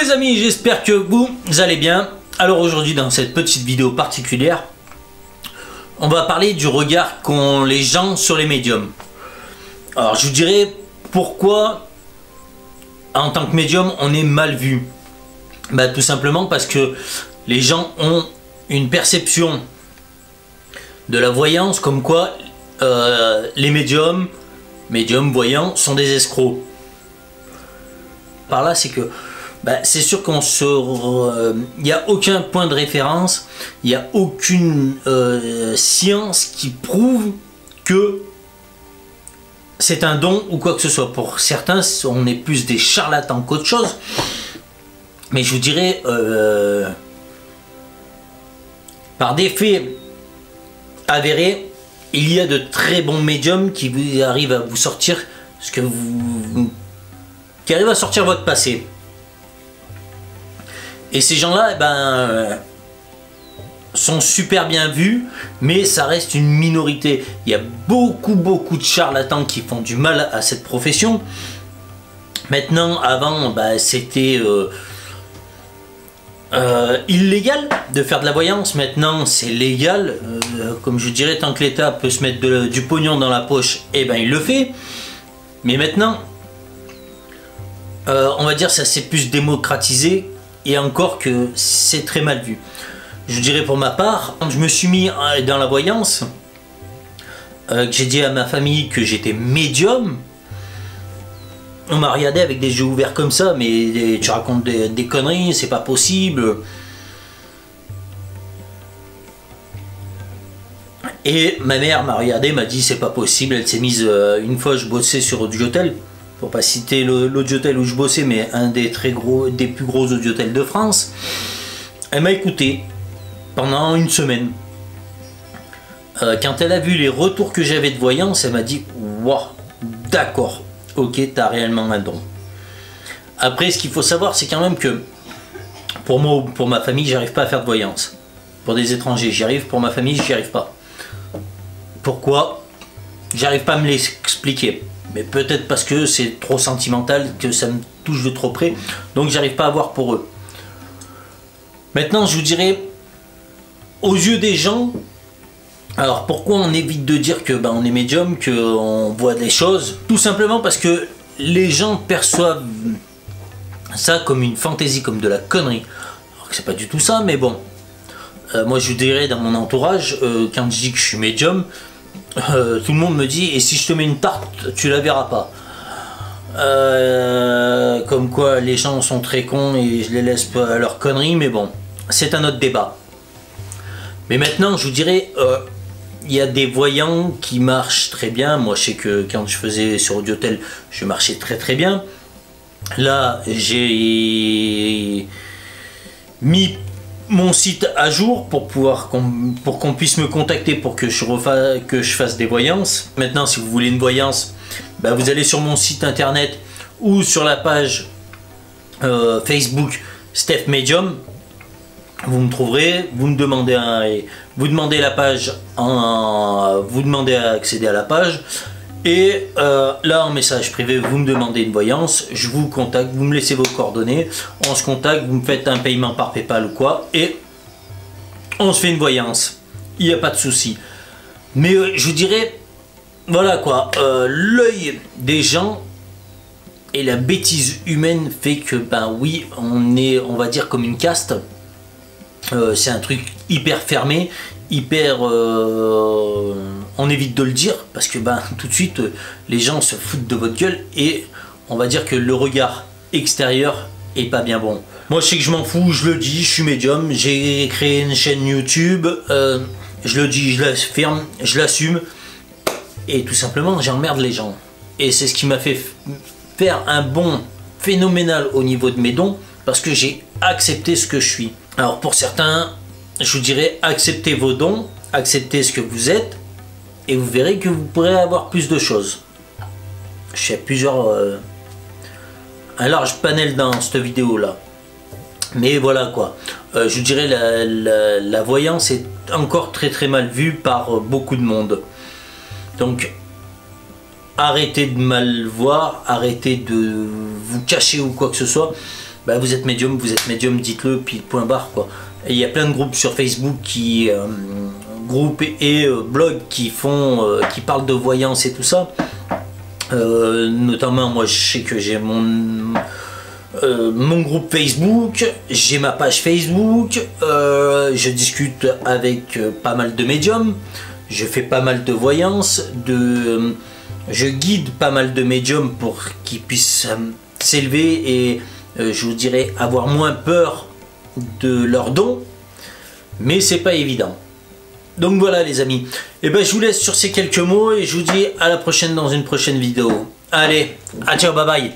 les amis, j'espère que vous allez bien. Alors aujourd'hui dans cette petite vidéo particulière, on va parler du regard qu'ont les gens sur les médiums. Alors je vous dirais pourquoi en tant que médium on est mal vu. Bah, tout simplement parce que les gens ont une perception de la voyance comme quoi les médiums, voyants sont des escrocs. Par là c'est que c'est sûr qu'on se... il n'y a aucun point de référence, il n'y a aucune science qui prouve que c'est un don ou quoi que ce soit. Pour certains, on est plus des charlatans qu'autre chose. Mais je vous dirais, par des faits avérés, il y a de très bons médiums qui arrivent à vous sortir ce que qui arrivent à sortir votre passé. Et ces gens-là, sont super bien vus, mais ça reste une minorité. Il y a beaucoup de charlatans qui font du mal à cette profession. Maintenant, avant, c'était illégal de faire de la voyance. Maintenant, c'est légal. Comme je dirais, tant que l'État peut se mettre du pognon dans la poche, il le fait. Mais maintenant, on va dire ça s'est plus démocratisé. Et encore que c'est très mal vu. Je dirais pour ma part, quand je me suis mis dans la voyance, que j'ai dit à ma famille que j'étais médium, on m'a regardé avec des yeux ouverts comme ça, mais tu racontes des conneries, c'est pas possible. Et ma mère m'a regardé, m'a dit c'est pas possible, elle s'est mise, une fois je bossais sur Audiotel, pour pas citer l'audiotel où je bossais, mais un des plus gros audiotels de France. Elle m'a écouté pendant une semaine. Quand elle a vu les retours que j'avais de voyance, elle m'a dit waouh, d'accord, ok, t'as réellement un don. Après, ce qu'il faut savoir, c'est quand même que pour moi ou pour ma famille, j'arrive pas à faire de voyance. Pour des étrangers, j'y arrive, pour ma famille, j'y arrive pas. Pourquoi? J'arrive pas à me l'expliquer. Mais peut-être parce que c'est trop sentimental, que ça me touche de trop près, donc j'arrive pas à voir pour eux. Maintenant, je vous dirais, aux yeux des gens, alors pourquoi on évite de dire que on est médium, qu'on voit des choses? Tout simplement parce que les gens perçoivent ça comme une fantaisie, comme de la connerie. Alors que c'est pas du tout ça, mais bon. Moi je vous dirais dans mon entourage, quand je dis que je suis médium, tout le monde me dit, et si je te mets une tarte, tu la verras pas. Comme quoi les gens sont très cons et je les laisse pas à leurs conneries, mais bon, c'est un autre débat. Mais maintenant, je vous dirais, il y a des voyants qui marchent très bien. Moi, je sais que quand je faisais sur Audiotel, je marchais très bien. Là, j'ai mis mon site à jour pour qu'on puisse me contacter pour que je fasse des voyances. Maintenant, si vous voulez une voyance, vous allez sur mon site internet ou sur la page Facebook Steph Medium. Vous me trouverez, vous demandez la page, vous demandez à accéder à la page. Et là en message privé vous me demandez une voyance, je vous contacte, vous me laissez vos coordonnées, on se contacte, vous me faites un paiement par PayPal ou quoi, et on se fait une voyance, il n'y a pas de souci. Mais je vous dirais, voilà quoi, l'œil des gens et la bêtise humaine fait que oui, on va dire comme une caste, c'est un truc hyper fermé, hyper on évite de le dire parce que tout de suite les gens se foutent de votre gueule et on va dire que le regard extérieur est pas bien bon. Moi je sais que je m'en fous, je le dis, je suis médium, j'ai créé une chaîne YouTube, je le dis, je l'affirme, je l'assume et tout simplement j'emmerde les gens et c'est ce qui m'a fait faire un bond phénoménal au niveau de mes dons parce que j'ai accepté ce que je suis. Alors pour certains, je vous dirais, acceptez vos dons, acceptez ce que vous êtes, et vous verrez que vous pourrez avoir plus de choses. Je fais un large panel dans cette vidéo là. Mais voilà quoi. Je vous dirais, la voyance est encore très mal vue par beaucoup de monde. Donc, arrêtez de mal voir, arrêtez de vous cacher ou quoi que ce soit. bah, vous êtes médium, dites-le, puis point barre quoi. Et il y a plein de groupes sur Facebook groupes et blogs qui parlent de voyance et tout ça. Notamment moi je sais que j'ai mon groupe Facebook, j'ai ma page Facebook, je discute avec pas mal de médiums, je fais pas mal de voyance, je guide pas mal de médiums pour qu'ils puissent s'élever et je vous dirais avoir moins peur de leurs dons, mais c'est pas évident. Donc voilà les amis, et ben je vous laisse sur ces quelques mots et je vous dis à la prochaine dans une prochaine vidéo. Allez, à ciao, bye bye.